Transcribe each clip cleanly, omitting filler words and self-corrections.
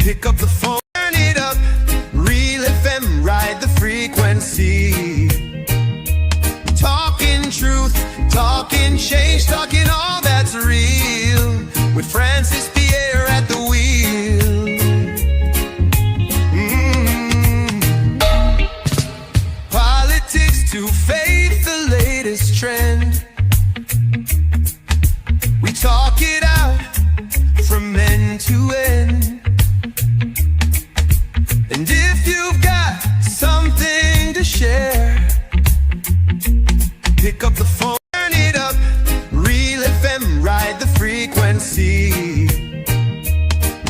Pick up the phone, turn it up. Real FM, ride the frequency. Talking truth, talking change, talking all that's real. With Francis Pierre at the wheel. Politics to faith, the latest trend. We talk it out from end to end. And if you've got something to share, pick up the phone, turn it up. Real FM, ride the frequency.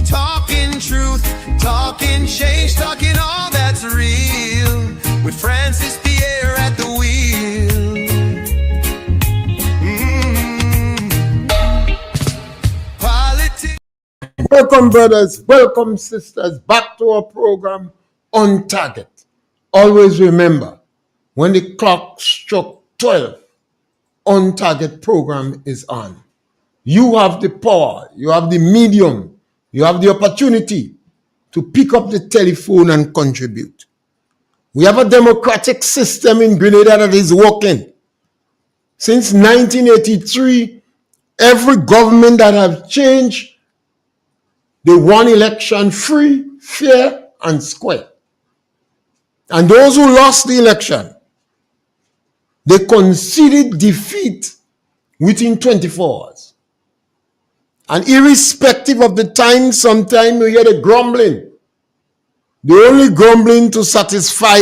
Talking truth, talking change, talking all that's real. With Francis Pierre at the wheel. Politics. Welcome, brothers. Welcome, sisters. Back to our program, On Target. Always remember, when the clock struck 12, On Target program is on. You have the power, you have the medium, you have the opportunity to pick up the telephone and contribute. We have a democratic system in Grenada that is working. Since 1983, every government that has changed, they won election free, fair, and square. And those who lost the election, they conceded defeat within 24 hours. And irrespective of the time, sometimes you hear the grumbling. They're only grumbling to satisfy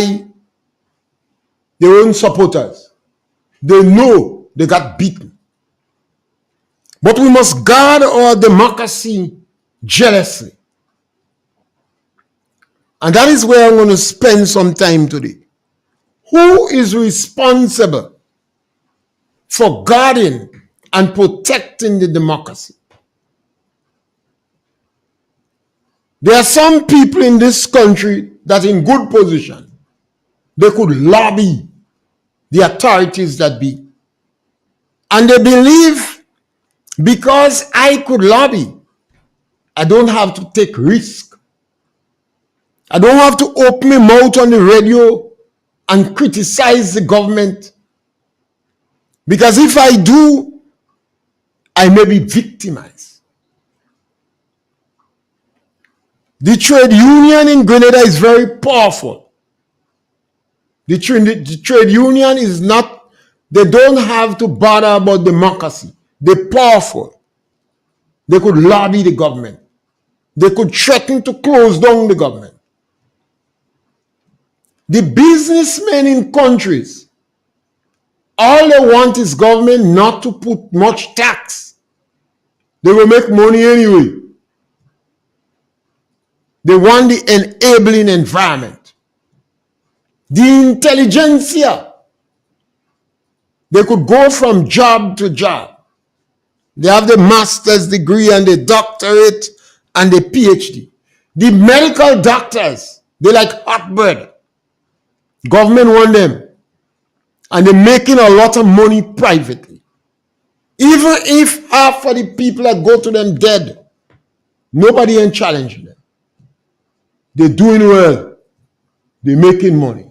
their own supporters. They know they got beaten. But we must guard our democracy jealously. And that is where I'm going to spend some time today. Who is responsible for guarding and protecting the democracy? There are some people in this country that in good position, they could lobby the authorities that be. And they believe because I could lobby, I don't have to take risk. I don't have to open my mouth on the radio and criticize the government. Because if I do, I may be victimized. The trade union in Grenada is very powerful. The trade union is not, they don't have to bother about democracy. They're powerful. They could lobby the government. They could threaten to close down the government. The businessmen in countries, all they want is government not to put much tax. They will make money anyway. They want the enabling environment. The intelligentsia, they could go from job to job. They have the master's degree and the doctorate and the PhD. The medical doctors, they like hot bread. Government want them. And they're making a lot of money privately. Even if half of the people that go to them dead, nobody ain't challenging them. They're doing well. They're making money.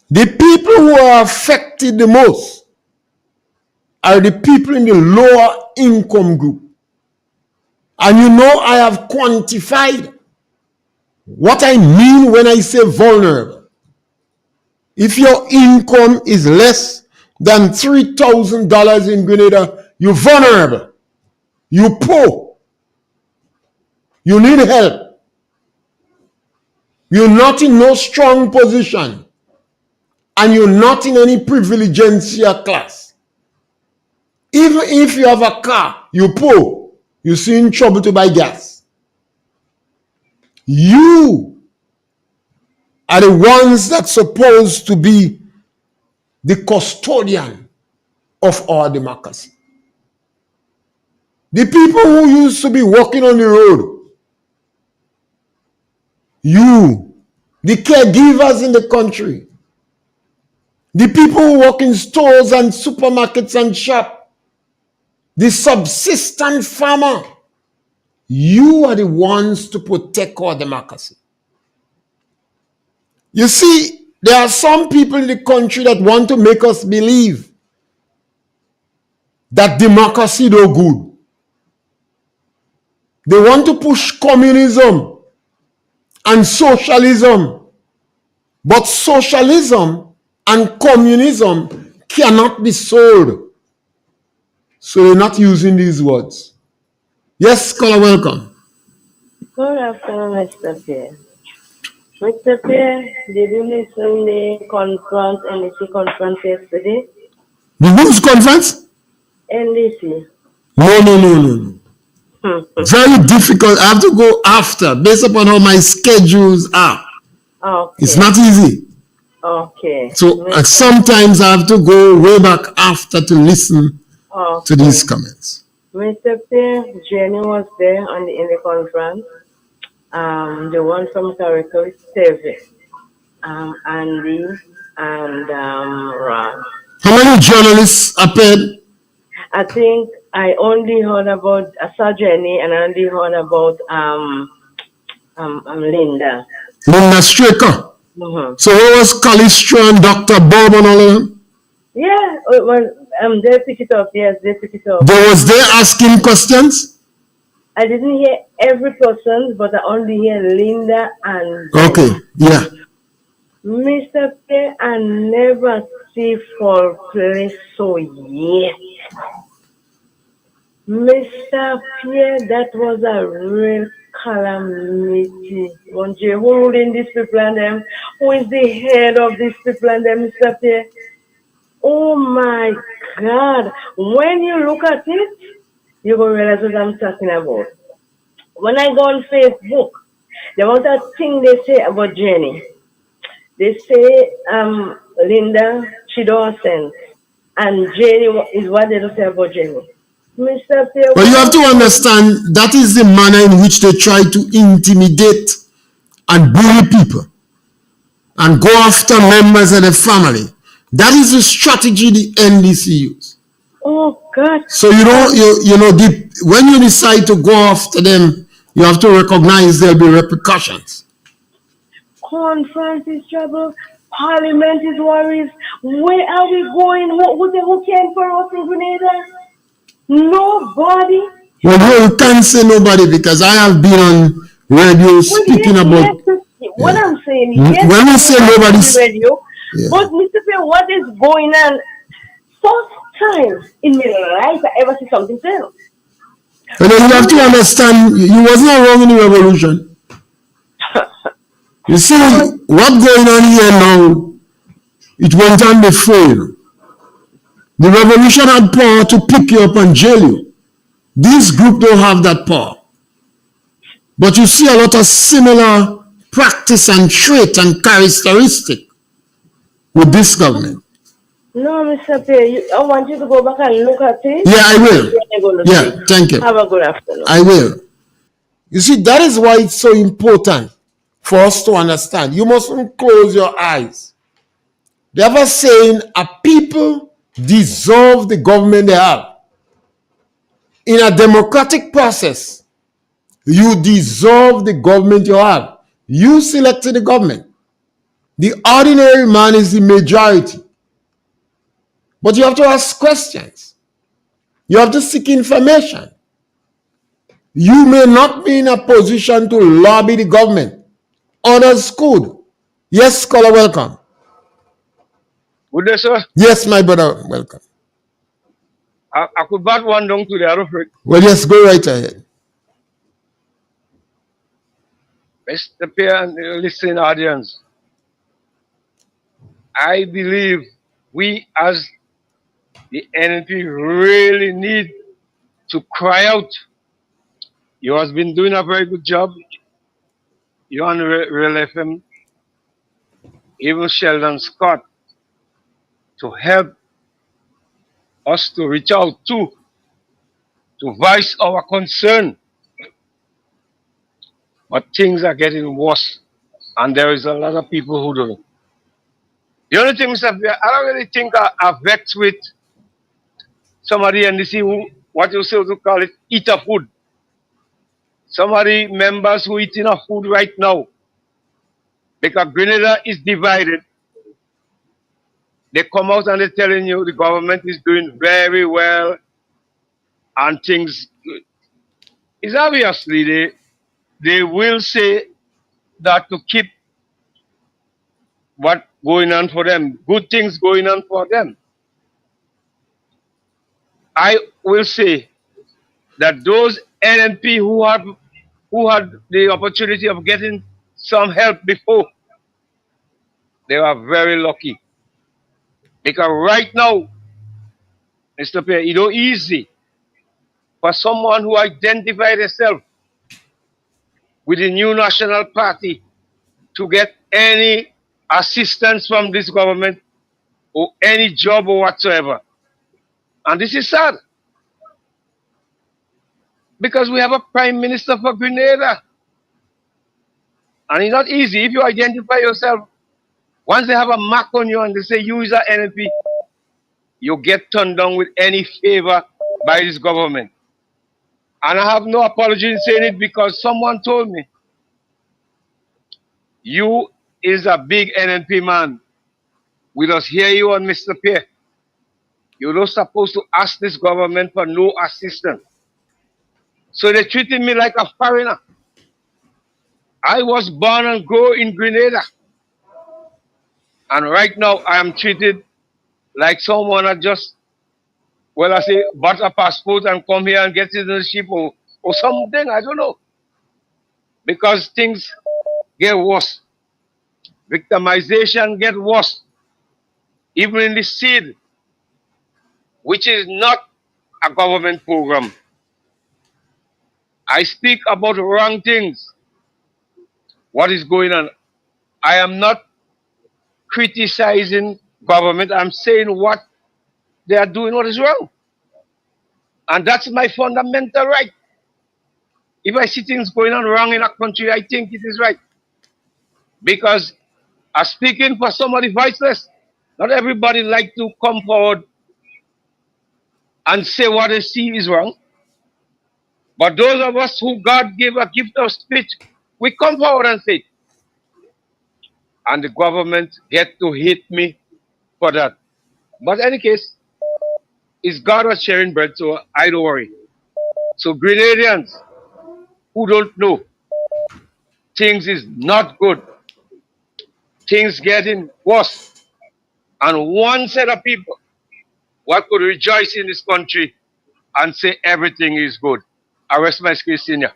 The people who are affected the most are the people in the lower income group. And you know I have quantified what I mean when I say vulnerable. If your income is less than $3,000 in Grenada, you're vulnerable. You're poor. You need help. You're not in no strong position. And you're not in any privilegencia class. Even if you have a car, you're poor. You're still in trouble to buy gas. You are the ones that's supposed to be the custodian of our democracy. The people who used to be walking on the road, you, the caregivers in the country, the people who work in stores and supermarkets and shop, the subsistent farmer, You are the ones to protect our democracy. You see, there are some people in the country that want to make us believe that democracy no good. They want to push communism and socialism. But socialism and communism cannot be sold. So they're not using these words. Yes, caller, welcome. Good afternoon, Mr. Pierre. Mr. Pierre, did you listen the conference, NDC conference yesterday? The whose conference? NDC. No. Very difficult. I have to go after, based upon how my schedules are. Okay. It's not easy. Okay. So sometimes I have to go way back after to listen to these comments. Mr. Pierre, Jenny was there in the conference. The one from Carrico is Stevie, Andy, and Ron. How many journalists appeared? I think I only heard about Jenny and I only heard about Linda. Linda Straker. Mm-hmm. So who was Calistro and Dr. Bob and all of them? Yeah, they pick it up. Yes, they pick it up. Was they asking questions? I didn't hear every person, but I only hear Linda and. Okay, yeah. Mr. Pierre, I never see for place so yet. Mr. Pierre, that was a real calamity. One day, who ruling these people and them? Who is the head of these people and them, Mr. Pierre? Oh my God. When you look at it, you will realize what I'm talking about. When I go on Facebook, the amount of thing they say about Jenny. They say Linda, she don't sense. And Jenny is what they don't say about Jenny. Mr. Pierre, well, you have to understand that is the manner in which they try to intimidate and bully people and go after members of the family. That is the strategy the NDC use. Oh God! So when you decide to go after them, you have to recognize there'll be repercussions. Conference is trouble. Parliament is worries. Where are we going? Who came for us in Grenada? Nobody. Well, you can't say nobody because I have been on radio speaking about. What I'm saying, yes, when we say nobody's radio, but Mr. Pierre, what is going on? First time in my life I ever see something else. And then you have to understand, you wasn't wrong in the revolution. You see, what's going on here now, it went on before. The revolution had power to pick you up and jail you. This group don't have that power. But you see a lot of similar practice and trait and characteristic with this government. No, Mr. Pierre, I want you to go back and look at it. Yeah, I will. Yeah, thank you. Have a good afternoon. I will. You see, that is why it's so important for us to understand. You mustn't close your eyes. They have a saying, a people deserve the government they have. In a democratic process, you deserve the government you have. You selected the government. The ordinary man is the majority. But you have to ask questions. You have to seek information. You may not be in a position to lobby the government. Others could. Yes, caller, welcome. Good day, sir. Yes, my brother, welcome. I could bat one down to the other. Well, yes, go right ahead. Mr. Pierre and the listening audience, I believe we as the NP really need to cry out. You have been doing a very good job. You on Real FM, even Sheldon Scott, to help us to reach out to voice our concern. But things are getting worse, and there is a lot of people who don't. The only thing, Mr. Pierre, I don't really think I vexed with somebody and see who, what you say to call it, eat a food. some of the members who eat enough food right now, because Grenada is divided, they come out and they're telling you the government is doing very well and things good. It's obviously they will say that to keep what going on for them, good things going on for them. I will say that those NNP who had the opportunity of getting some help before, they are very lucky. Because right now, Mr. Pierre, it's not easy for someone who identified himself with the new national party to get any assistance from this government or any job or whatsoever. And this is sad. Because we have a prime minister for Grenada. And it's not easy. If you identify yourself, once they have a mark on you and they say you is an NNP, you get turned down with any favor by this government. And I have no apology in saying it because someone told me, you is a big NNP man. We just hear you on Mr. Pierre. You're not supposed to ask this government for no assistance. So they treated me like a foreigner. I was born and grew in Grenada. And right now I am treated like someone that just, well, I say, bought a passport and come here and get citizenship or something, I don't know. Because things get worse. Victimization get worse. Even in the seed, which is not a government program. I speak about wrong things. What is going on? I am not criticizing government. I'm saying what they are doing, what is wrong. And that's my fundamental right. If I see things going on wrong in a country, I think it is right. Because I'm speaking for somebody voiceless. Not everybody like to come forward and say what they see is wrong. But those of us who God gave a gift of speech, we come forward and say it. And the government get to hit me for that. But in any case, it's God was sharing bread, so I don't worry. So Grenadians who don't know, things is not good. Things getting worse. And one set of people what could rejoice in this country and say everything is good. I rest my case, senior.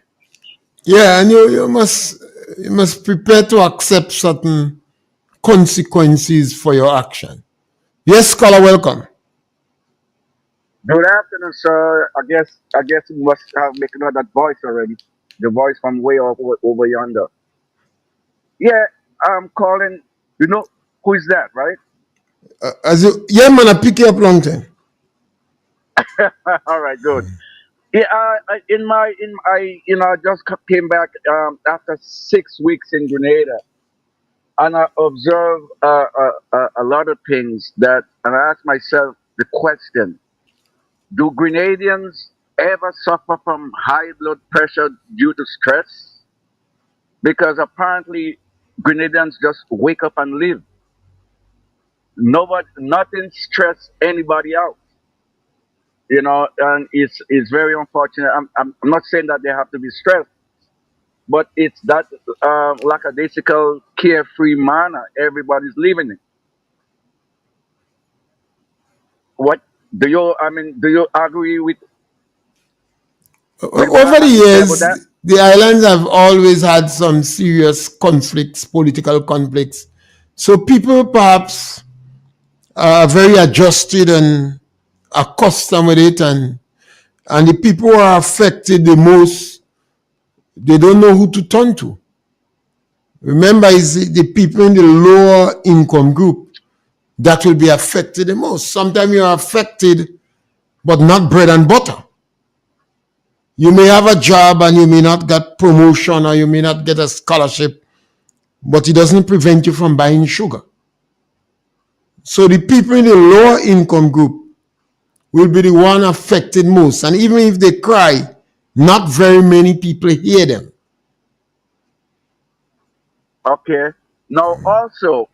Yeah, and you must prepare to accept certain consequences for your action. Yes, scholar, welcome. Good afternoon, sir. I guess you must have making out that voice already. The voice from way over yonder. Yeah, I'm calling. You know who is that, right? Yeah, man, I pick you up long time. All right, good. Yeah, I just came back after 6 weeks in Grenada, and I observed a lot of things and I asked myself the question: do Grenadians ever suffer from high blood pressure due to stress? Because apparently Grenadians just wake up and live. Nothing stress anybody out. And it's very unfortunate. I'm not saying that they have to be stressed, but it's that lackadaisical, carefree manner everybody's living in. What do you agree with what I Over the have to say about years, that? the islands have always had some serious conflicts, political conflicts. So people perhaps are very adjusted and accustomed with it, and the people who are affected the most, they don't know who to turn to. Remember, it's the people in the lower income group that will be affected the most. Sometimes you're affected, but not bread and butter. You may have a job and you may not get promotion or you may not get a scholarship, but it doesn't prevent you from buying sugar. So the people in the lower income group will be the one affected most. And even if they cry, Not very many people hear them. Okay. Now, also,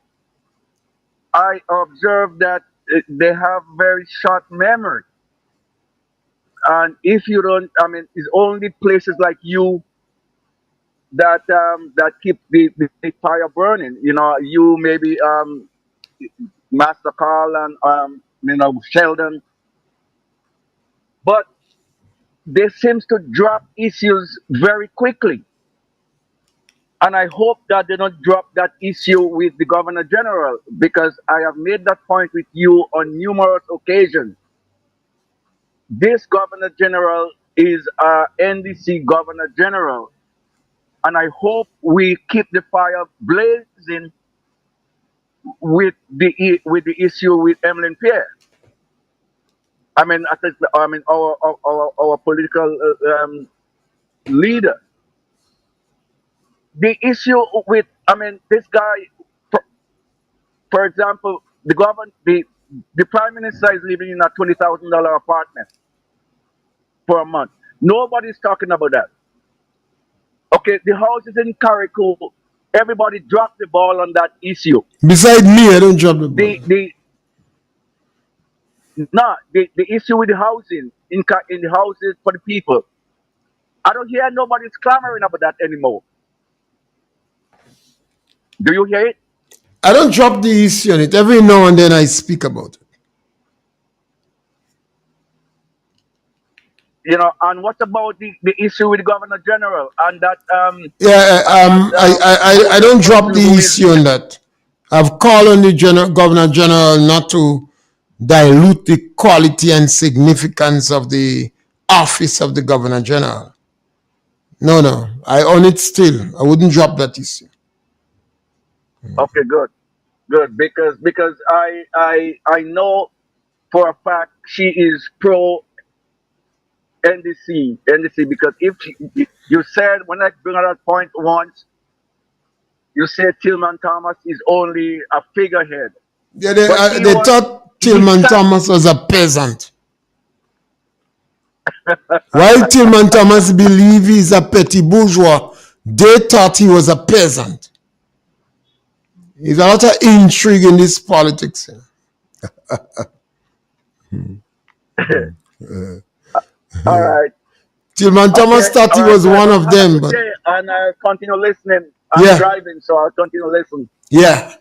I observe that they have very short memory. And if you don't, I mean, it's only places like you that keep the fire burning. You know, you maybe Master Carl and Sheldon, but they seems to drop issues very quickly. And I hope that they don't drop that issue with the Governor General, because I have made that point with you on numerous occasions. This Governor General is a NDC Governor General, and I hope we keep the fire blazing with the issue with Emmeline Pierre. I mean, our political leader. The issue with, I mean, this guy, for, for example, the prime minister is living in a $20,000 apartment for a month. Nobody's talking about that. Okay, the houses in Carriacou, everybody dropped the ball on that issue. Beside me, I don't drop the ball. The issue with the housing in the houses for the people. I don't hear nobody's clamoring about that anymore. Do you hear it? I don't drop the issue on it. Every now and then I speak about it. You know, and what about the issue with the Governor General and that I don't drop the issue on that. I've called on the Governor General not to dilute the quality and significance of the office of the Governor General. No, I own it still. I wouldn't drop that issue. Okay, good, because I know for a fact she is pro NDC because if you said, when I bring her that point once, you said Tillman Thomas is only a figurehead. Yeah, they thought Tillman Thomas was a peasant. While Tillman Thomas believed he's a petty bourgeois, they thought he was a peasant. There's a lot of intrigue in this politics. All right. Tillman Thomas thought he was one of them. But and I'll continue listening. I'm driving, so I'll continue listening. Yeah.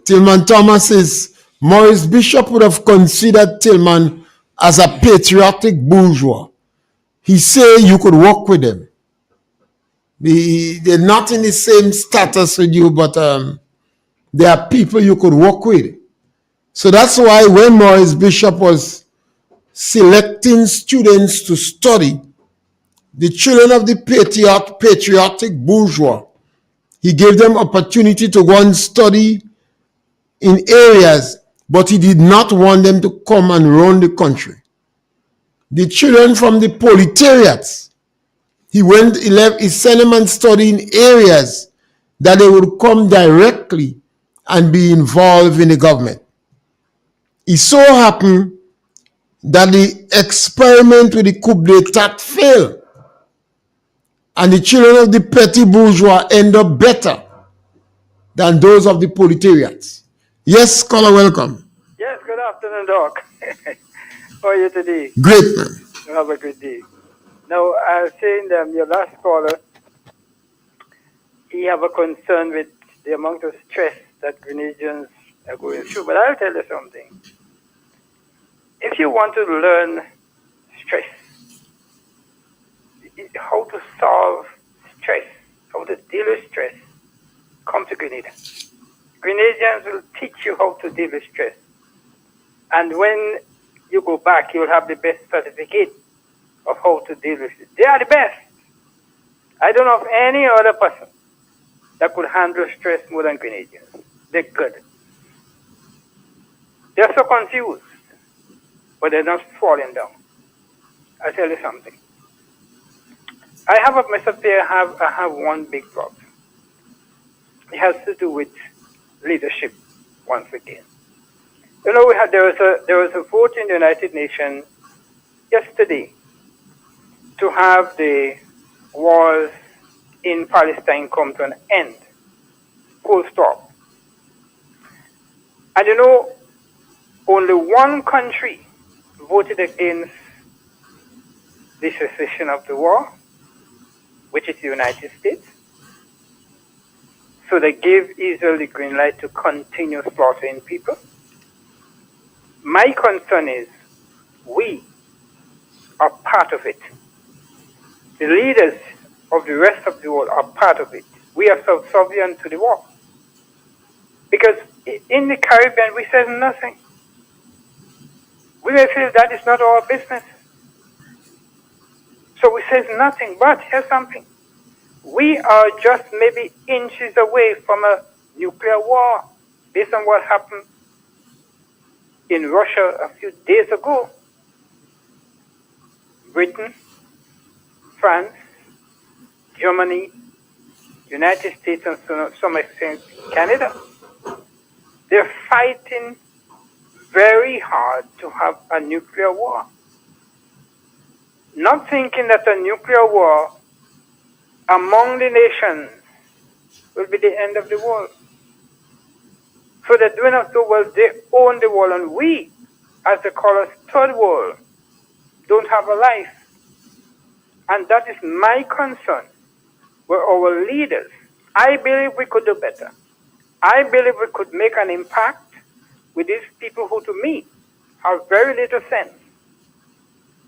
Tillman Thomas is, Maurice Bishop would have considered Tillman as a patriotic bourgeois. He say you could work with them. They're not in the same status with you, but they are people you could work with. So that's why when Maurice Bishop was selecting students to study, the children of the patriotic bourgeois, he gave them opportunity to go and study in areas, but he did not want them to come and run the country. The children from the proletariats, he sent them and study in areas that they would come directly and be involved in the government. It so happened that the experiment with the coup d'etat failed, and the children of the petty bourgeois end up better than those of the proletariats. Yes, scholar, welcome. Yes, good afternoon, Doc. How are you today? Great, man. You have a good day. Now, I was saying your last caller, he have a concern with the amount of stress that Grenadians are going through. But I'll tell you something. If you want to learn stress, how to solve stress, how to deal with stress, come to Grenada. Grenadians will teach you how to deal with stress. And when you go back, you'll have the best certificate of how to deal with it. They are the best. I don't know of any other person that could handle stress more than Grenadians. They're good. They're so confused, but they're not falling down. I'll tell you something. Mr. Pierre, I have one big problem. It has to do with leadership once again. You know, there was a vote in the United Nations yesterday to have the wars in Palestine come to an end. Full stop. And you know, only one country voted against the cessation of the war, which is the United States. So they gave Israel the green light to continue slaughtering people. My concern is we are part of it. The leaders of the rest of the world are part of it. We are subservient to the war. Because in the Caribbean, we said nothing. We may feel that is not our business. So we said nothing, but here's something. We are just maybe inches away from a nuclear war based on what happened in Russia a few days ago. Britain, France, Germany, United States, and to some extent Canada. They're fighting very hard to have a nuclear war. Not thinking that a nuclear war among the nations will be the end of the world. So they're doing us so well, they own the world, and we, as they call us, third world, don't have a life. And that is my concern, where our leaders, I believe we could do better. I believe we could make an impact with these people who, to me, have very little sense.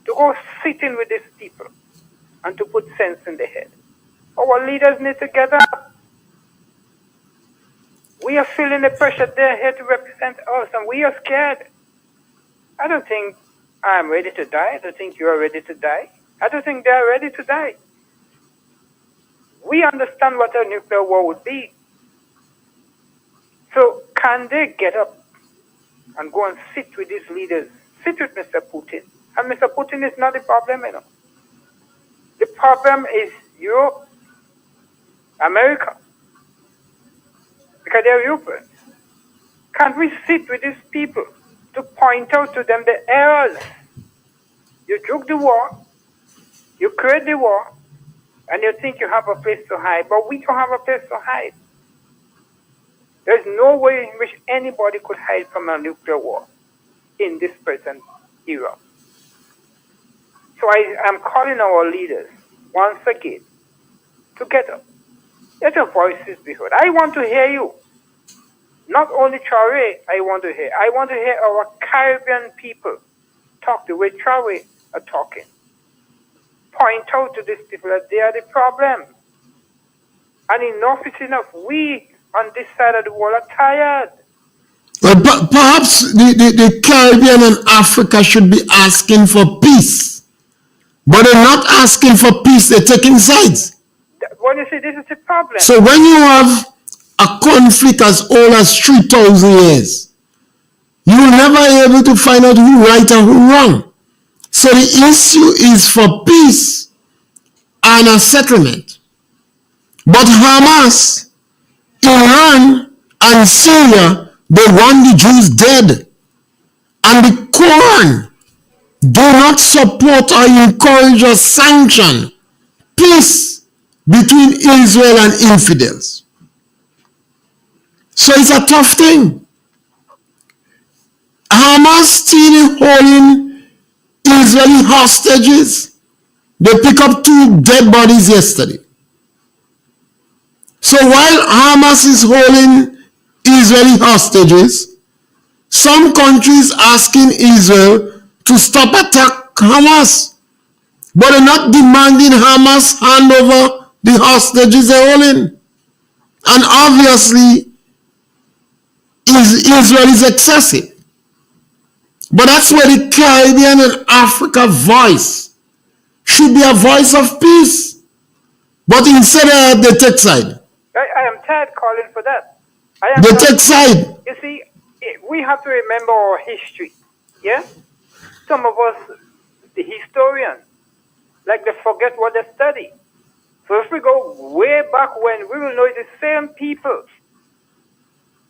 To go sit in with these people and to put sense in their head. Our leaders need to get up. We are feeling the pressure. They're here to represent us, and we are scared. I don't think I'm ready to die. I don't think you are ready to die. I don't think they are ready to die. We understand what a nuclear war would be. So can they get up and go and sit with these leaders? Sit with Mr. Putin. And Mr. Putin is not the problem, you know. The problem is Europe, America, because they're Europeans. Can't we sit with these people to point out to them the errors? You joke the war, you create the war, and you think you have a place to hide, but we don't have a place to hide. There's no way in which anybody could hide from a nuclear war in this present era. So I am calling our leaders once again to get up. Let your voices be heard. I want to hear you. Not only Traore, I want to hear our Caribbean people talk the way Traore are talking. Point out to these people that they are the problem. And enough is enough. We on this side of the world are tired. Well, perhaps the Caribbean and Africa should be asking for peace. But they're not asking for peace, they're taking sides. When you say this is a problem. So when you have a conflict as old as 3,000 years, you will never be able to find out who right and who wrong. So the issue is for peace and a settlement. But Hamas, Iran, and Syria, they want the Jews dead. And the Quran do not support or encourage or sanction peace between Israel and infidels. So it's a tough thing. Hamas still holding Israeli hostages. They pick up 2 dead bodies yesterday. So while Hamas is holding Israeli hostages, some countries asking Israel to stop attack Hamas. But they're not demanding Hamas hand over the hostages they're holding. And obviously, Israel is excessive. But that's where the Caribbean and Africa voice should be a voice of peace. But instead they take side. I am tired calling for that. They take side. You see, we have to remember our history. Yeah? Some of us, the historians, like they forget what they study. So if we go way back when, we will know it's the same people,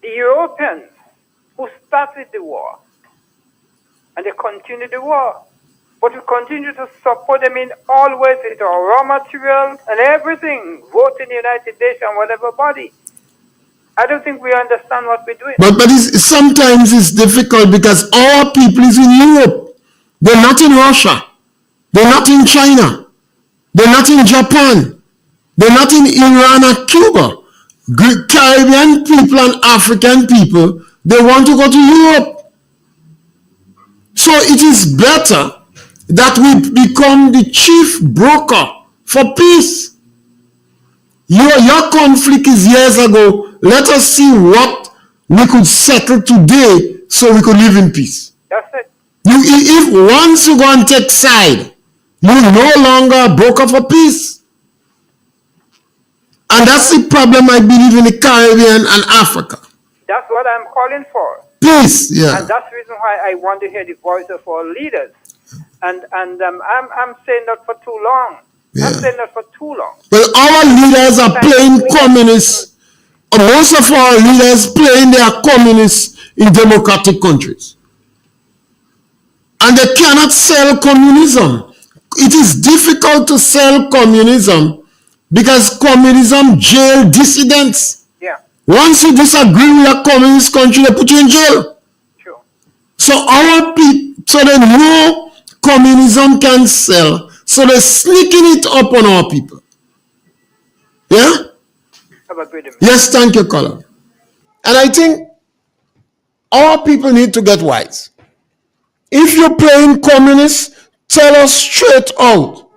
the Europeans, who started the war. And they continued the war. but we continue to support them in all ways with our raw material and everything, vote in the United Nations, whatever body. I don't think we understand what we're doing. But sometimes it's difficult because our people is in Europe. They're not in Russia. They're not in China. They're not in Japan. They're not in Iran or Cuba. Caribbean people and African people, they want to go to Europe. So it is better that we become the chief broker for peace. Your conflict is years ago. Let us see what we could settle today so we could live in peace. That's it. If once you go and take side, you're no longer a broker for peace. And that's the problem, I believe, in the Caribbean and Africa. That's what I'm calling for. Peace, yeah. And that's the reason why I want to hear the voice of our leaders. And I'm saying that for too long. Yeah. I'm saying that for too long. Well, our leaders are playing communists. Most of our leaders playing their communists in democratic countries. And they cannot sell communism. It is difficult to sell communism because communism jail dissidents. Yeah. Once you disagree with a communist country, they put you in jail. True. So our people, so they know communism can sell, so they're sneaking it up on our people. Yeah? Have a great day. Yes, thank you, Colin. And I think our people need to get wise. If you're playing communist, tell us straight out.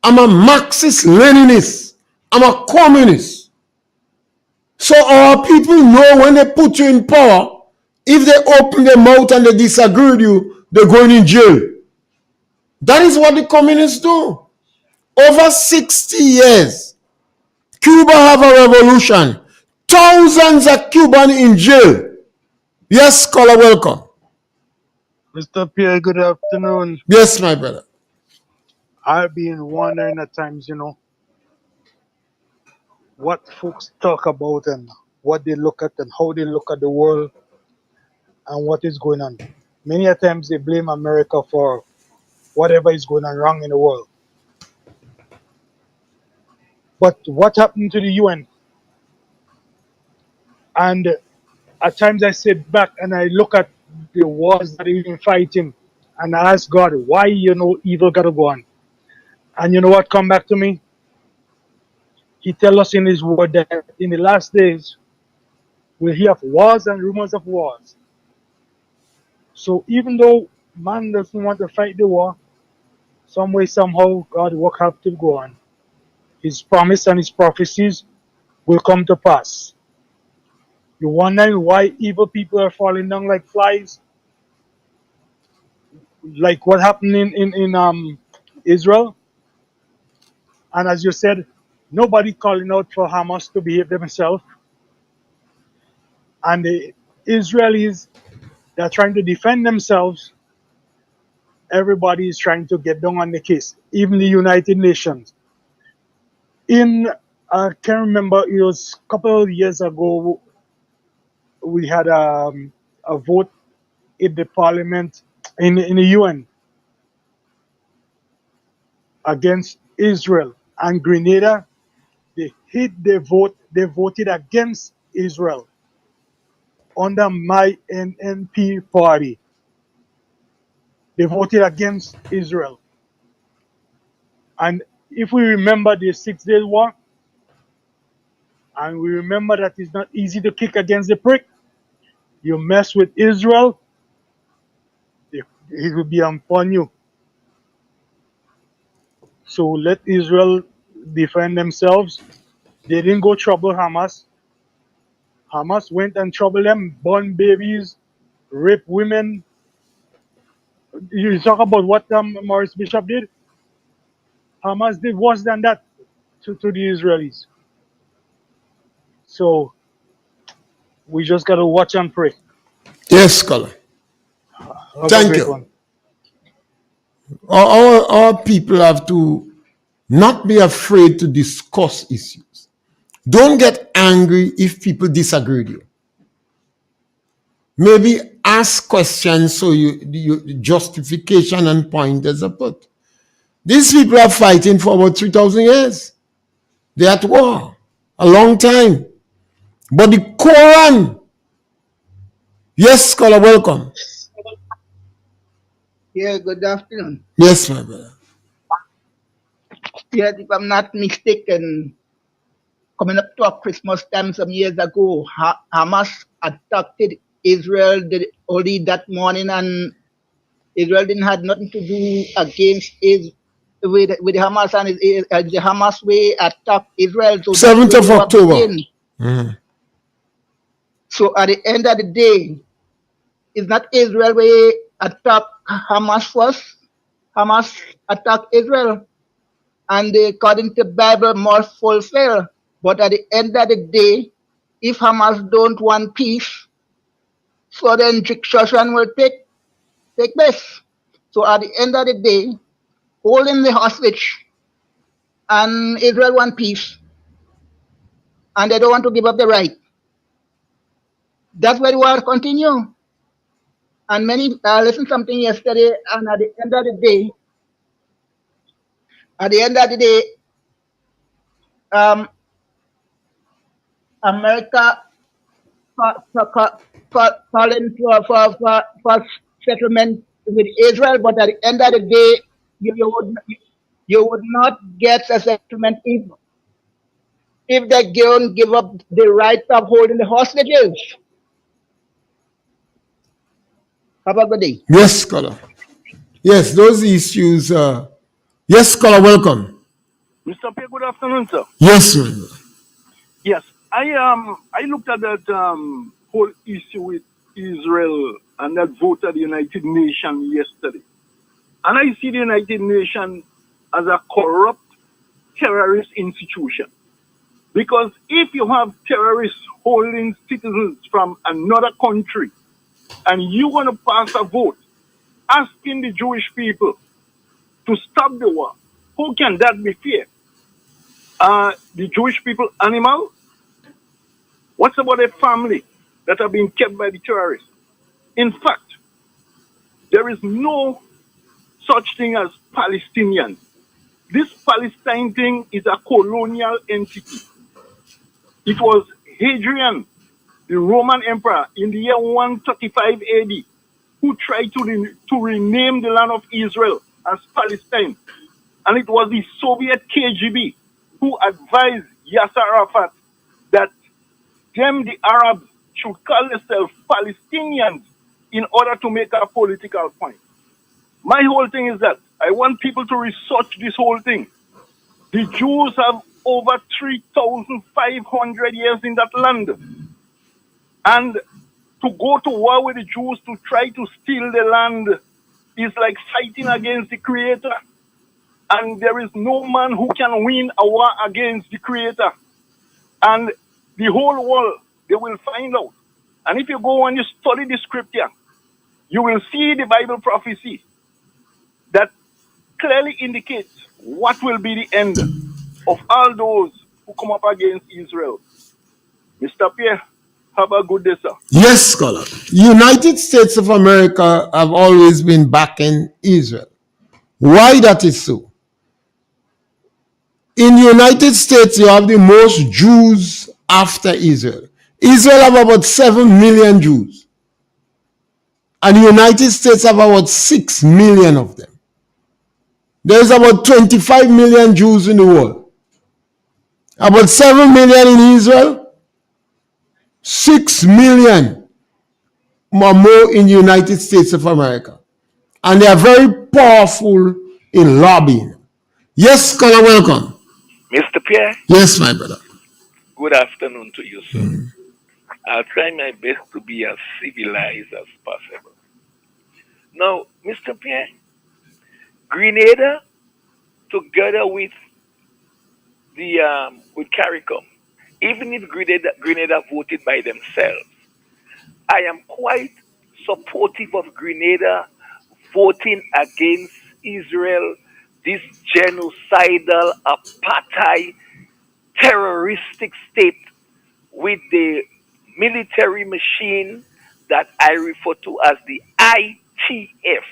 I'm a Marxist-Leninist. I'm a communist. So our people know when they put you in power, if they open their mouth and they disagree with you, they're going in jail. That is what the communists do. Over 60 years, Cuba have a revolution. Thousands of Cubans in jail. Yes, scholar, welcome. Mr. Pierre, good afternoon. Yes, my brother. I've been wondering at times, what folks talk about and what they look at and how they look at the world and what is going on. Many a times they blame America for whatever is going on wrong in the world. But what happened to the UN? And at times I sit back and I look at the wars that they've been fighting and I ask God, why evil gotta go on? And you know what come back to me? He tells us in his word that in the last days we'll hear of wars and rumors of wars. So even though man doesn't want to fight the war, some way, somehow, God will have to go on. His promise and his prophecies will come to pass. You're wondering why evil people are falling down like flies? Like what happened in Israel? And as you said, nobody calling out for Hamas to behave themselves. And the Israelis, they're trying to defend themselves. Everybody is trying to get down on the case, even the United Nations. I can't remember, it was a couple of years ago, we had a vote in the parliament, in the UN, against Israel. And Grenada, they voted against Israel under my NNP party. They voted against Israel. And if we remember the 6 Days War, and we remember that it's not easy to kick against the prick, you mess with Israel, it will be upon you. So let Israel defend themselves. They didn't go trouble Hamas. Hamas went and troubled them, born babies, rape women. You talk about what Morris Bishop did? Hamas did worse than that to the Israelis. So we just got to watch and pray. Yes, scholar. Thank you. One. Our people have to not be afraid to discuss issues. Don't get angry if people disagree with you. Maybe ask questions so you justification and pointers are put. These people are fighting for about 3,000 years. They're at war a long time. But the Quran, yes, scholar, welcome. Yeah, good afternoon. Yes, my brother. Yes, if I'm not mistaken, coming up to a Christmas time some years ago, Hamas attacked Israel only that morning, and Israel didn't have nothing to do against with Hamas, and the Hamas way attacked Israel, so that's 7th where of they were October. begin. So at the end of the day, it's not Israel way attack Hamas first. Hamas attacked Israel, and according to the Bible, must fulfill. But at the end of the day, if Hamas don't want peace, so then destruction will take place. So at the end of the day, holding the hostage, and Israel want peace, and they don't want to give up the right. That's where the war continue. And many listened something yesterday, and at the end of the day, um, America calling for settlement with Israel, but at the end of the day, you would not get a settlement if they don't give up the right of holding the hostages. Have a good day. Yes, scholar. Yes, those issues. Yes, scholar, welcome. Mr. Pierre, good afternoon, sir. Yes, sir. Yes, I looked at that whole issue with Israel and that vote at the United Nations yesterday, and I see the United Nations as a corrupt terrorist institution. Because if you have terrorists holding citizens from another country, and you want to pass a vote asking the Jewish people to stop the war, how can that be fair? Are the Jewish people animals? What's about a family that are being kept by the terrorists? In fact, there is no such thing as Palestinians. This Palestine thing is a colonial entity. It was Hadrian, the Roman emperor, in the year 135 AD, who tried to rename the land of Israel as Palestine. And it was the Soviet KGB who advised Yasser Arafat that them, the Arabs, should call themselves Palestinians in order to make a political point. My whole thing is that I want people to research this whole thing. The Jews have over 3,500 years in that land. And to go to war with the Jews to try to steal the land is like fighting against the Creator. And there is no man who can win a war against the Creator. And the whole world, they will find out. And if you go and you study the scripture, you will see the Bible prophecy that clearly indicates what will be the end of all those who come up against Israel. Mr. Pierre, have a good day, sir. Yes, scholar. United States of America have always been backing Israel. Why that is so? In the United States, you have the most Jews after Israel. Israel have about 7 million Jews. And the United States have about 6 million of them. There's about 25 million Jews in the world. About 7 million in Israel, 6 million more in the United States of America. And they are very powerful in lobbying. Yes, scholar, welcome. Mr. Pierre, Yes, my brother. good afternoon to you, sir. I'll try my best to be as civilized as possible. Now, Mr. Pierre, Grenada, together with the with CARICOM, even if Grenada voted by themselves, I am quite supportive of Grenada voting against Israel, this genocidal apartheid terroristic state with the military machine that I refer to as the ITF,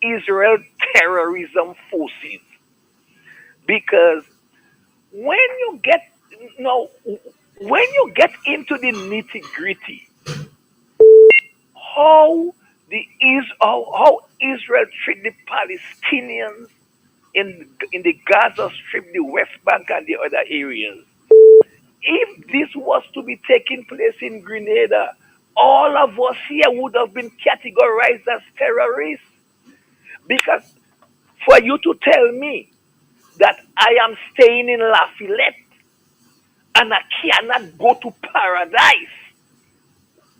Israel Terrorism Forces. Because when you get no when you get into the nitty gritty, how how Israel treat the Palestinians in the Gaza Strip, the West Bank, and the other areas. If this was to be taking place in Grenada, all of us here would have been categorized as terrorists. Because for you to tell me that I am staying in Lafayette and I cannot go to paradise,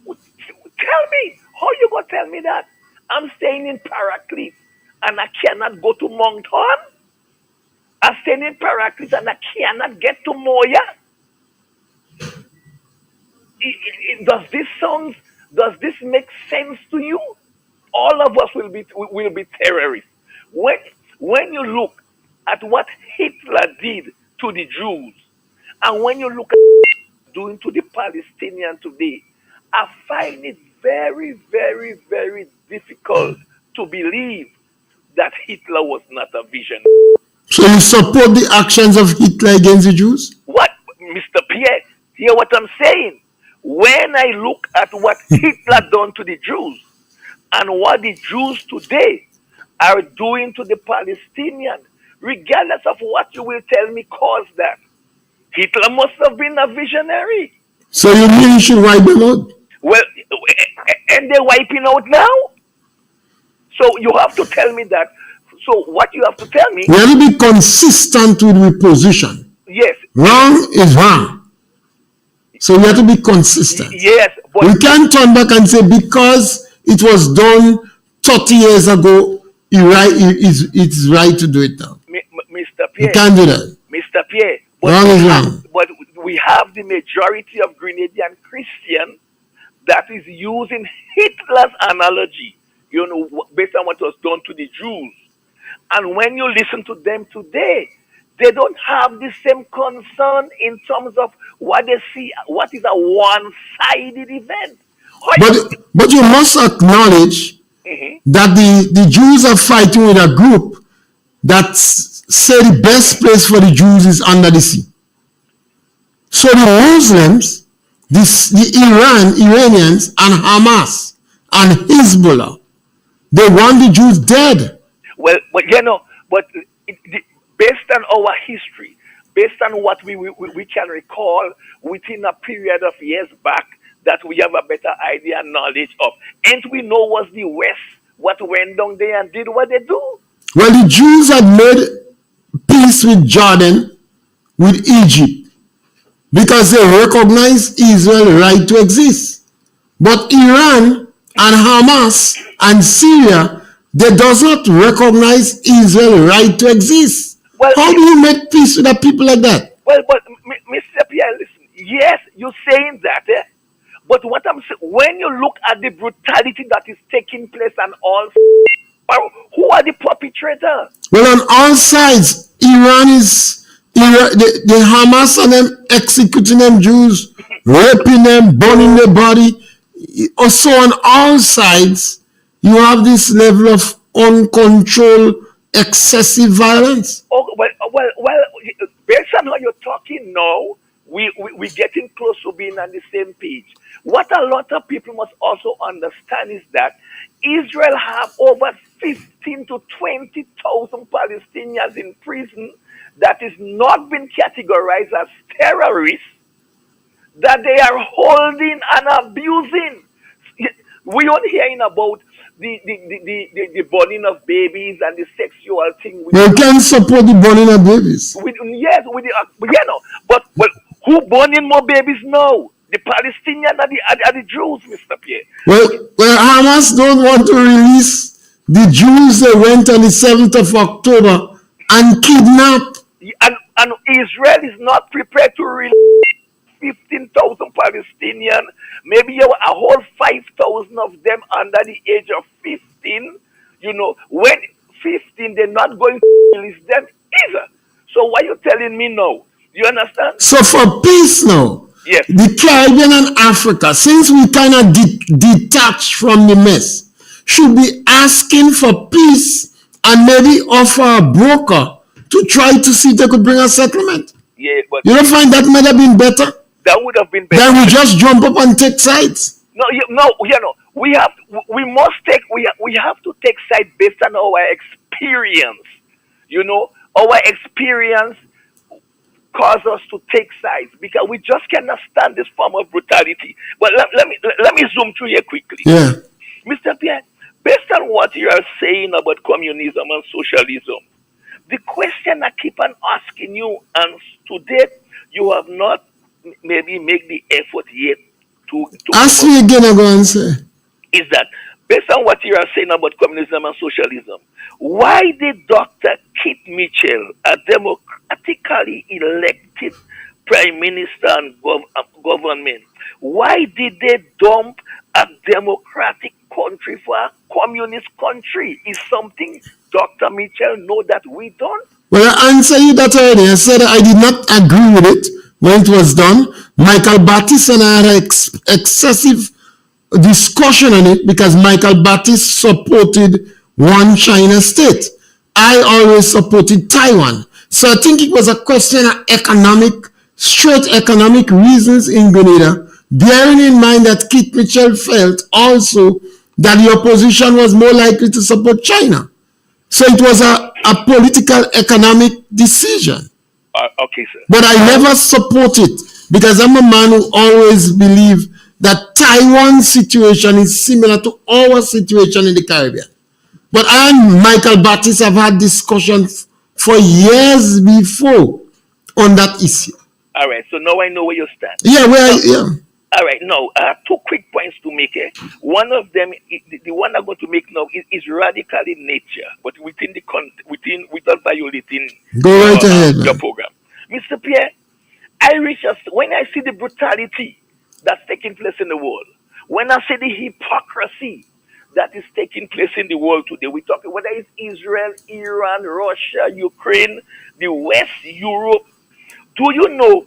tell me, how you gonna tell me that? I'm staying in Paraclete and I cannot go to Mount Horn? I'm staying in Paraclete and I cannot get to Moya? Does this sound? Does this make sense to you? All of us will be terrorists. When when you look at what Hitler did to the Jews, and when you look at what doing to the Palestinians today, I find it very, very, very difficult to believe that Hitler was not a visionary. So you support the actions of Hitler against the Jews? What, Mr. Pierre? Hear what I'm saying? When I look at what Hitler done to the Jews and what the Jews today are doing to the Palestinians, regardless of what you will tell me caused that, Hitler must have been a visionary. So you mean you should wipe them out? Well, and they're wiping out now. So you have to tell me that. So what you have to tell me? We have to be consistent with the position. Yes. Wrong is wrong. So we have to be consistent. Yes. But we can't turn back and say because it was done 30 years ago, it's right to do it now. Mr. Pierre. You can't do that. Mr. Pierre. Wrong is wrong. But we have the majority of Grenadian Christians that is using Hitler's analogy, based on what was done to the Jews. And when you listen to them today, they don't have the same concern in terms of what they see, what is a one-sided event. But you must acknowledge that the Jews are fighting with a group that say the best place for the Jews is under the sea. So the Muslims, the Iranians, and Hamas, and Hezbollah, they want the Jews dead. Well, but based on our history, based on what we can recall within a period of years back, that we have a better idea and knowledge of. And we know was the West, what went down there and did what they do. Well, the Jews had made peace with Jordan, with Egypt, because they recognize Israel's right to exist. But Iran and Hamas and Syria, they does not recognize Israel's right to exist. Well, how do you make peace with a people like that? Well, but Mr. Pierre, listen. Yes, you're saying that, but what I'm saying, when you look at the brutality that is taking place on all, who are the perpetrators? Well, on all sides, the Hamas and them executing them Jews, raping them, burning their body. Also on all sides, you have this level of uncontrolled, excessive violence. Oh, well, based on how you're talking now, we're getting close to being on the same page. What a lot of people must also understand is that Israel have over 15 to 20,000 Palestinians in prison that is not been categorized as terrorists, that they are holding and abusing. We are hearing about the burning of babies and the sexual thing. They can support the burning of babies. But who burning more babies now? The Palestinians and the Jews, Mr. Pierre. Well, Hamas don't want to release the Jews that went on the 7th of October and kidnapped. And Israel is not prepared to release 15,000 Palestinians, maybe a whole 5,000 of them under the age of 15. When 15, they're not going to release them either. So what are you telling me now? Do you understand? So for peace now, Yes. The Caribbean and Africa, since we kind of detached from the mess, should be asking for peace and maybe offer a broker to try to see if they could bring a settlement. Yeah, but You don't find that might have been better that would have been than better. we just jump up and take sides? No, no, we must take, we have to take side based on our experience. Our experience cause us to take sides because we just cannot stand this form of brutality. But let me zoom through here quickly. Yeah. Mr. Pierre, based on what you are saying about communism and socialism, the question I keep on asking you, and to date, you have not maybe make the effort yet to Ask me again, I go and say. is that based on what you are saying about communism and socialism, why did Dr. Kit Mitchell, a democratically elected prime minister and government, why did they dump a democratic country for a communist country? Is something Dr. Mitchell know that we don't? Well, I answered you that already. I said I did not agree with it when it was done. Michael Battis and I had excessive discussion on it because Michael Battis supported one China state. I always supported Taiwan. So I think it was a question of straight economic reasons in Grenada, bearing in mind that Kit Mitchell felt also that the opposition was more likely to support China. So it was a political economic decision. Okay, sir. But I never support it because I'm a man who always believe that Taiwan's situation is similar to our situation in the Caribbean. But I and Michael Battis have had discussions for years before on that issue. All right, so now I know where you stand. Yeah, All right, now I have two quick points to make. One of them, the one I'm going to make now, is radical in nature, but without violating Go right ahead, your man. program, Mr. Pierre. When I see the brutality that's taking place in the world, when I see the hypocrisy that is taking place in the world today, we talk whether it's Israel, Iran, Russia, Ukraine, the West, Europe. Do you know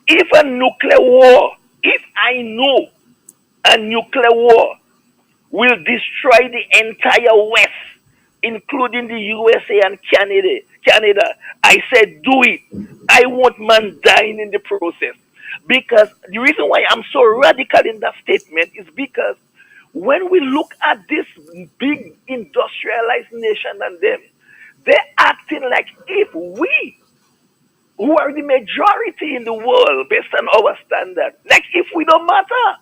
if I know a nuclear war will destroy the entire West, including the USA and Canada, I said, do it. I want man dying in the process. Because the reason why I'm so radical in that statement is because when we look at this big industrialized nation and them, they're acting like if we, who are the majority in the world based on our standard, like if we don't matter.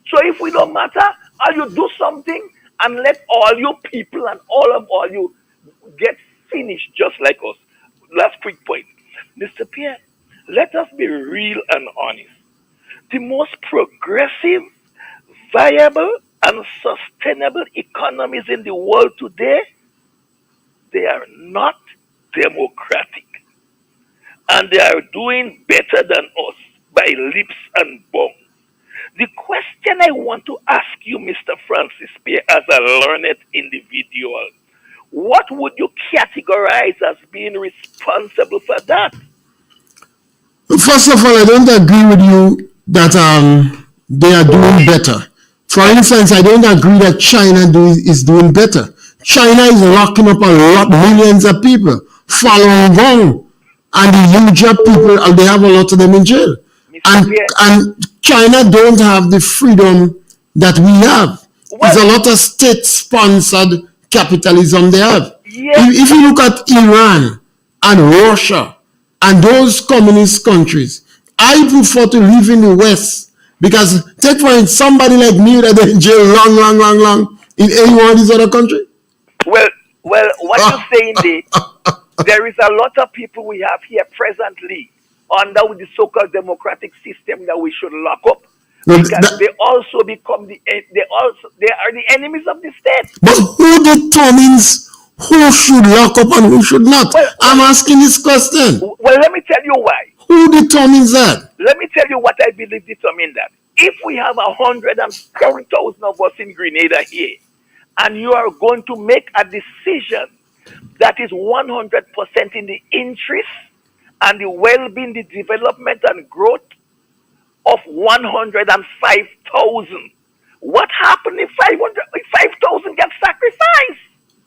So if we don't matter, or you do something and let all you people and all you get finished just like us. Last quick point. Mr. Pierre, let us be real and honest. The most progressive, viable, and sustainable economies in the world today, they are not democratic. And they are doing better than us by leaps and bounds. The question I want to ask you, Mr. Francis Pierre, as a learned individual, what would you categorize as being responsible for that? First of all, I don't agree with you that they are doing better. For instance, I don't agree that China is doing better. China is locking up millions of people, Falun Gong, and the Uyghur people, and they have a lot of them in jail. Mr. Pierre, And China don't have the freedom that we have. There's a well, lot of state-sponsored capitalism they have. yes, If you look at Iran and Russia and those communist countries, I prefer to live in the West because take for instance somebody like me that is in jail long in any one of these other countries. well, what you're saying there is a lot of people we have here presently under the so-called democratic system that we should lock up because they also become they are the enemies of the state. But who determines who should lock up and who should not? I'm asking this question. Well, let me tell you why. Who determines that? Let me tell you what I believe determine that. If we have 130,000 of us in Grenada here, and you are going to make a decision that is 100% in the interest and the well-being, the development and growth of 105,000. What happened if 5,000 get sacrificed?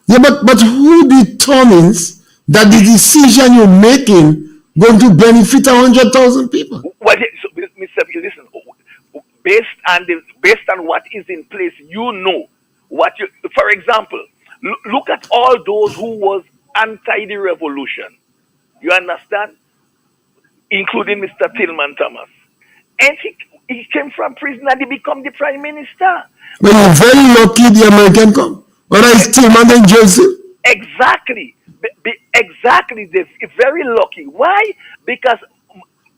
Yeah, but who determines that the decision you're making going to benefit 100,000 people? Well, so, Mr. P, listen. Based on what is in place, you know what you. For example, look at all those who was anti the revolution. You understand, including Mr. Tillman Thomas, and he came from prison and he become the prime minister. When you're very lucky, the American come. Whether it's Tillman and Joseph. Exactly. Exactly. They're very lucky. Why? Because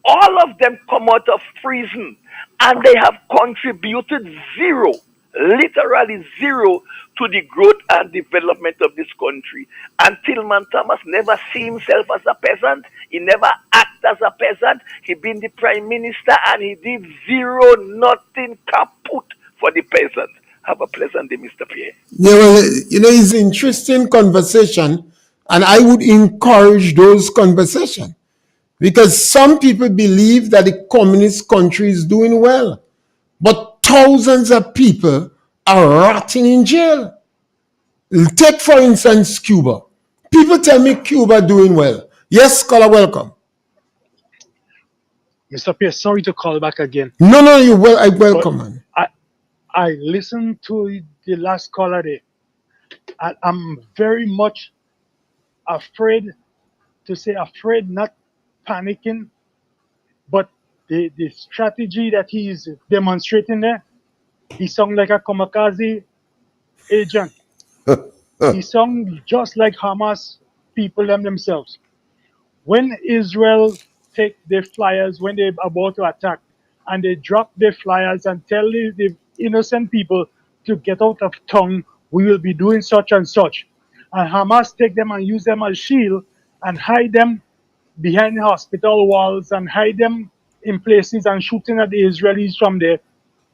all of them come out of prison and they have contributed zero, literally zero, to the growth and development of this country. And Tillman Thomas never see himself as a peasant. He never act as a peasant. He been the prime minister and he did zero, nothing, kaput for the peasant. Have a pleasant day, Mr. Pierre. Yeah, well, it's an interesting conversation, and I would encourage those conversations because some people believe that the communist country is doing well, but thousands of people are rotting in jail. Take, for instance, Cuba. People tell me Cuba doing well. Yes, scholar, welcome. Mr. Pierre, sorry to call back again. No, I welcome, man. I listened to the last caller there, and I'm very much afraid, not panicking, but the strategy that he's demonstrating there, he sounds like a kamikaze agent. He sounds just like Hamas people themselves. When Israel take their flyers, when they're about to attack, and they drop their flyers and tell the innocent people to get out of town, we will be doing such and such. And Hamas take them and use them as shield and hide them behind the hospital walls and hide them in places and shooting at the Israelis from there.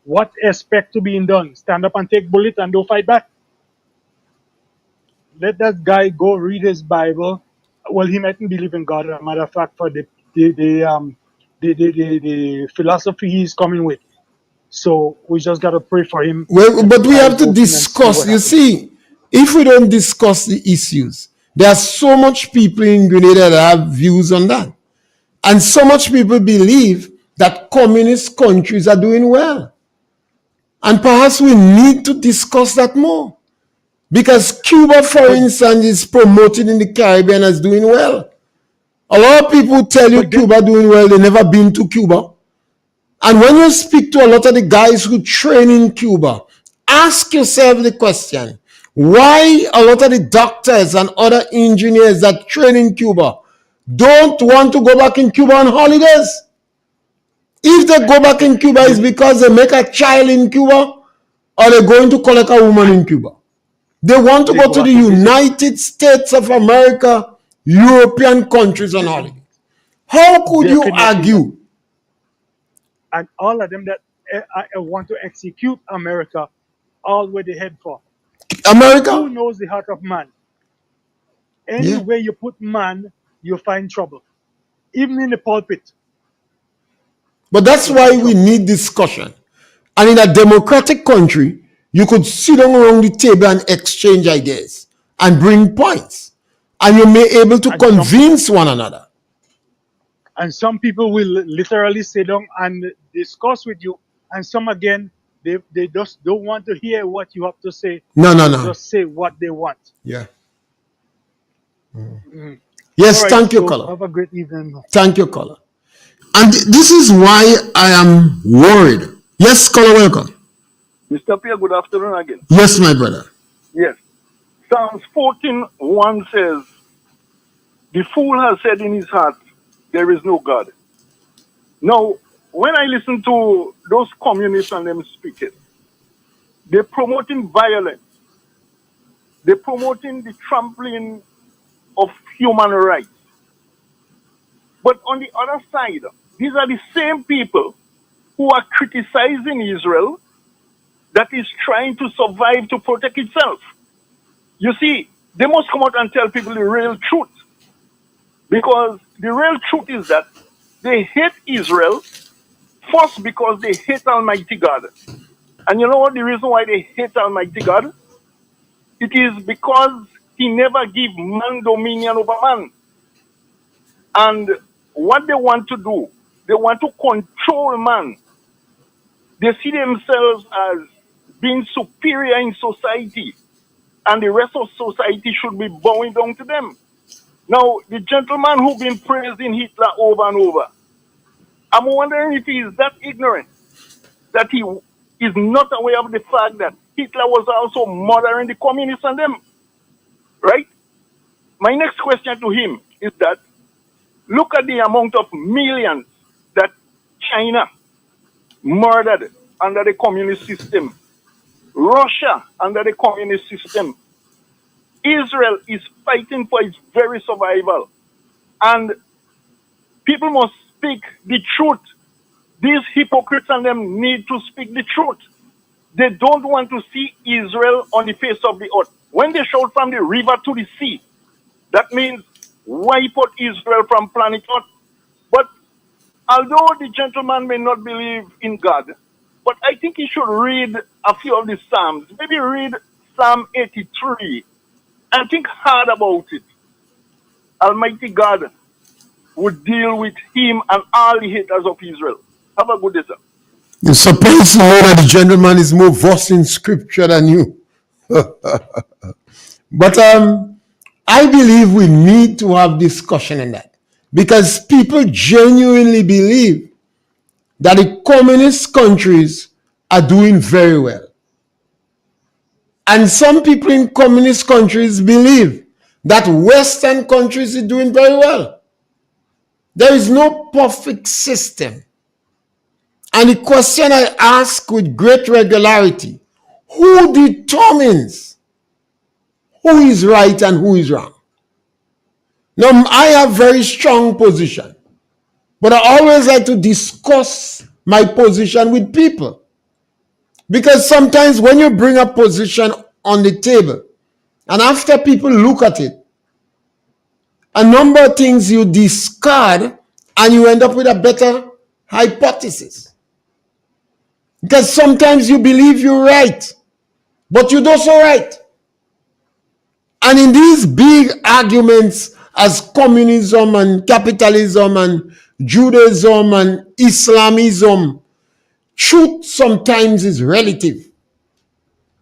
What expect to be done? Stand up and take bullet and don't fight back? Let that guy go read his Bible. Well, he mightn't believe in God, as a matter of fact, for the philosophy he's coming with. So we just got to pray for him. Well, but we have to discuss. You see, if we don't discuss the issues, there are so much people in Grenada that have views on that. And so much people believe that communist countries are doing well. And perhaps we need to discuss that more. Because Cuba, for instance, is promoted in the Caribbean as doing well. A lot of people tell you Cuba doing well, they've never been to Cuba. And when you speak to a lot of the guys who train in Cuba, ask yourself the question, why a lot of the doctors and other engineers that train in Cuba don't want to go back in Cuba on holidays? If they go back in Cuba, it's because they make a child in Cuba or they're going to collect a woman in Cuba. They want to go to the United States of America, European countries on holiday. How could you argue? And all of them that want to execute America, all where they head for. America? Who knows the heart of man? Anywhere you put man, you find trouble. Even in the pulpit. But that's why we need discussion. And in a democratic country, you could sit down around the table and exchange ideas and bring points. And you may be able to convince one another. And some people will literally sit down and discuss with you. And some, again, they just don't want to hear what you have to say. No. Just say what they want. Yeah. Mm-hmm. Yes, right, thank you, caller. Have a great evening. Thank you, caller. And this is why I am worried. Yes, caller, welcome. Mr. Pierre, good afternoon again. Yes, my brother. Yes. Psalms 14:1 says, "The fool has said in his heart, there is no God." Now, when I listen to those communists and them speaking, they're promoting violence. They're promoting the trampling of human rights. But on the other side, these are the same people who are criticizing Israel that is trying to survive to protect itself. You see, they must come out and tell people the real truth. Because the real truth is that they hate Israel first because they hate Almighty God. And you know what the reason why they hate Almighty God? It is because he never give man dominion over man. And what they want to do, they want to control man. They see themselves as being superior in society, and the rest of society should be bowing down to them. Now, the gentleman who been praising Hitler over and over, I'm wondering if he is that ignorant that he is not aware of the fact that Hitler was also murdering the communists and them, right? My next question to him is that look at the amount of millions that China murdered under the communist system, Russia under the communist system. Israel is fighting for its very survival. And people must speak the truth. These hypocrites and them need to speak the truth. They don't want to see Israel on the face of the earth. When they shout from the river to the sea, that means wipe out Israel from planet Earth. But although the gentleman may not believe in God, but I think he should read a few of the Psalms. Maybe read Psalm 83 and think hard about it. Almighty God would deal with him and all the haters of Israel. Have a good day, sir. You're surprised to know that the gentleman is more versed in scripture than you. But I believe we need to have discussion in that because people genuinely believe that the communist countries are doing very well. And some people in communist countries believe that Western countries are doing very well. There is no perfect system. And the question I ask with great regularity, who determines who is right and who is wrong? Now, I have very strong position, but I always like to discuss my position with people. Because sometimes when you bring a position on the table, and after people look at it, a number of things you discard and you end up with a better hypothesis. Because sometimes you believe you're right, but you're not so right. And in these big arguments as communism and capitalism and Judaism and Islamism, truth sometimes is relative.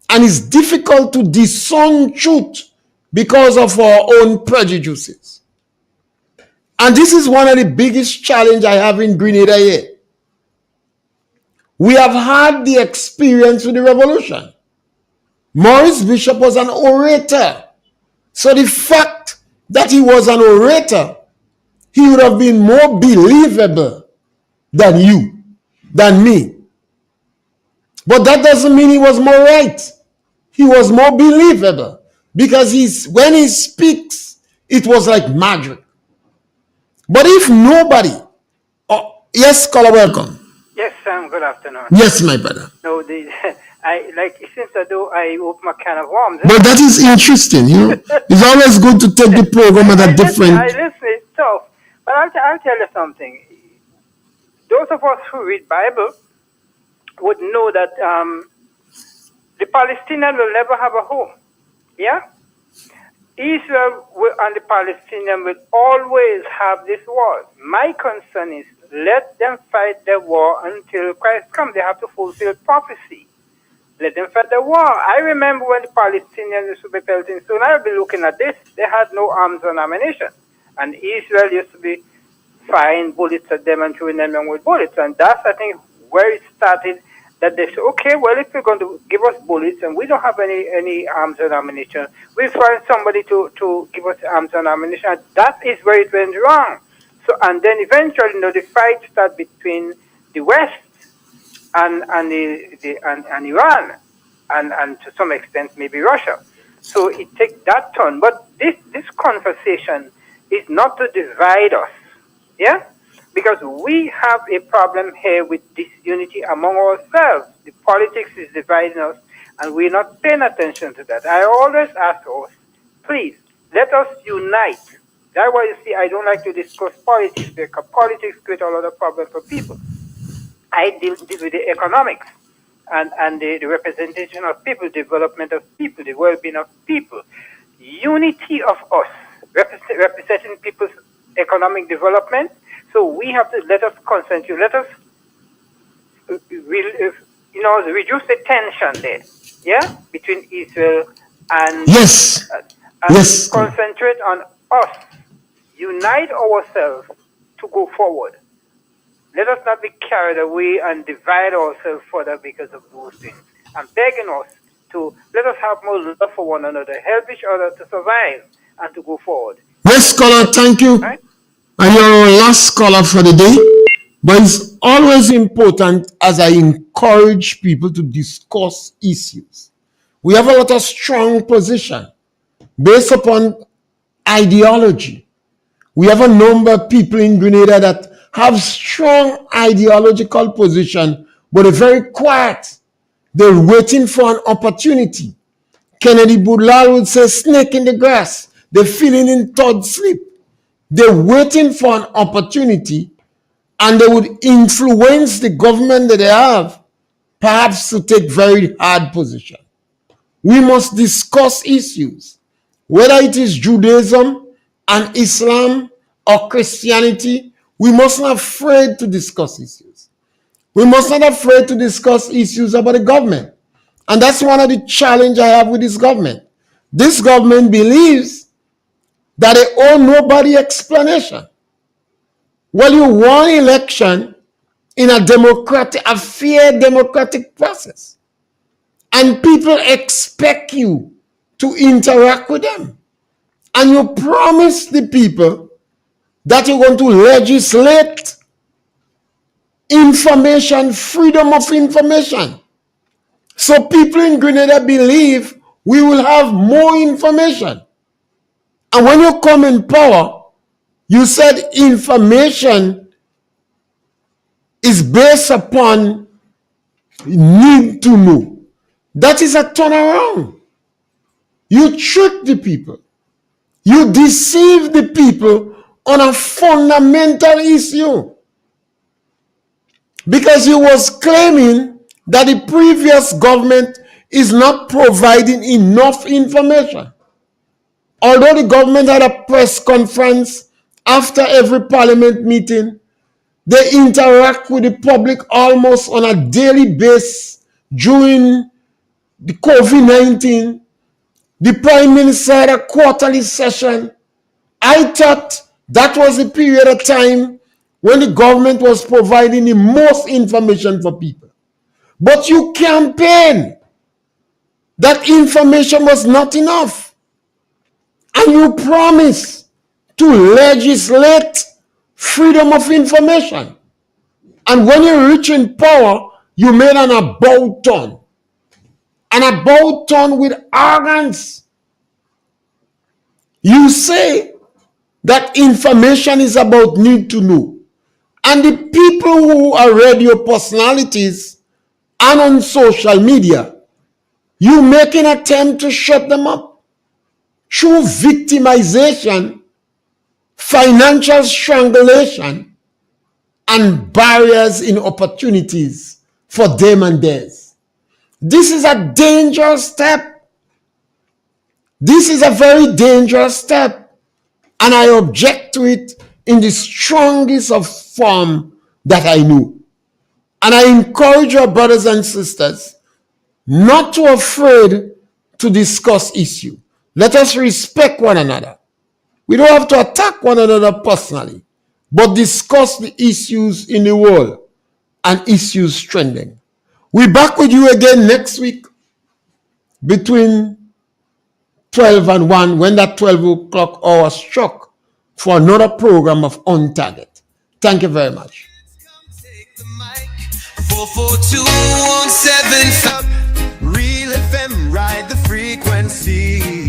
And it's difficult to discern truth because of our own prejudices. And this is one of the biggest challenges I have in Grenada here. We have had the experience with the revolution. Maurice Bishop was an orator. So the fact that he was an orator, he would have been more believable than you, than me. But that doesn't mean he was more right. He was more believable because when he speaks, it was like magic. But if nobody, yes, caller, welcome. Yes, Sam, good afternoon. Yes, my brother. No, it seems as though I opened a can of worms. But that is interesting, you know. It's always good to take the program at a different. I listen, it's tough. But I'll tell you something. Those of us who read Bible would know that the Palestinians will never have a home. Yeah? Israel and the Palestinians will always have this war. My concern is let them fight the war until Christ comes. They have to fulfill prophecy. Let them fight the war. I remember when the Palestinians used to be pelting stone. I'll be looking at this. They had no arms or ammunition. And Israel used to be firing bullets at them and shooting them with bullets. And that's, I think, where it started, that they said, okay, well, if you're going to give us bullets and we don't have any arms and ammunition, we'll find somebody to give us arms and ammunition. That is where it went wrong. So, and then eventually, the fight started between the West and Iran, and to some extent maybe Russia. So it takes that turn. But this conversation is not to divide us, yeah, because we have a problem here with disunity among ourselves. The politics is dividing us, and we're not paying attention to that. I always ask us, please let us unite That's why you see I don't like to discuss politics, because politics create a lot of problems for people. I deal with the economics and the representation of people, development of people, the well-being of people, unity of us, representing people's economic development. So we have to let us concentrate, let us reduce the tension there, yeah, between Israel and Yes. and Yes. concentrate on us, unite ourselves to go forward. Let us not be carried away and divide ourselves further because of those things. I'm begging us to let us have more love for one another, help each other to survive and to go forward. Yes, caller, thank you. Right? And you're our last caller for the day. But it's always important as I encourage people to discuss issues. We have a lot of strong position based upon ideology. We have a number of people in Grenada that have strong ideological position, but they're very quiet. They're waiting for an opportunity. Kennedy Boudlal would say, snake in the grass. They're feeling in third sleep. They're waiting for an opportunity, and they would influence the government that they have, perhaps to take very hard position. We must discuss issues, whether it is Judaism and Islam or Christianity. We must not be afraid to discuss issues. We must not be afraid to discuss issues about the government. And that's one of the challenges I have with this government. This government believes that they owe nobody explanation. Well, you won election in a fair democratic process. And people expect you to interact with them. And you promise the people that you're going to legislate information, freedom of information. So people in Grenada believe we will have more information. And when you come in power, you said information is based upon need to know. That is a turnaround. You trick the people. You deceive the people on a fundamental issue. Because you was claiming that the previous government is not providing enough information. Although the government had a press conference after every parliament meeting, they interact with the public almost on a daily basis during the COVID-19. The Prime Minister had a quarterly session. I thought that was the period of time when the government was providing the most information for people. But you campaigned that information was not enough. And you promised to legislate freedom of information. And when you reach in power, you made an about turn. An about turn with arrogance. You say that information is about need to know. And the people who are radio personalities and on social media, you make an attempt to shut them up through victimization, financial strangulation, and barriers in opportunities for them and theirs. This is a dangerous step. This is a very dangerous step. And I object to it in the strongest of form that I know. And I encourage your brothers and sisters not to be afraid to discuss issue. Let us respect one another. We don't have to attack one another personally, but discuss the issues in the world and issues trending. We're back with you again next week between 12 and 1 when that 12 o'clock hour struck for another program of On Target. Thank you very much. Take the mic. 442-175. Real FM, ride the frequency.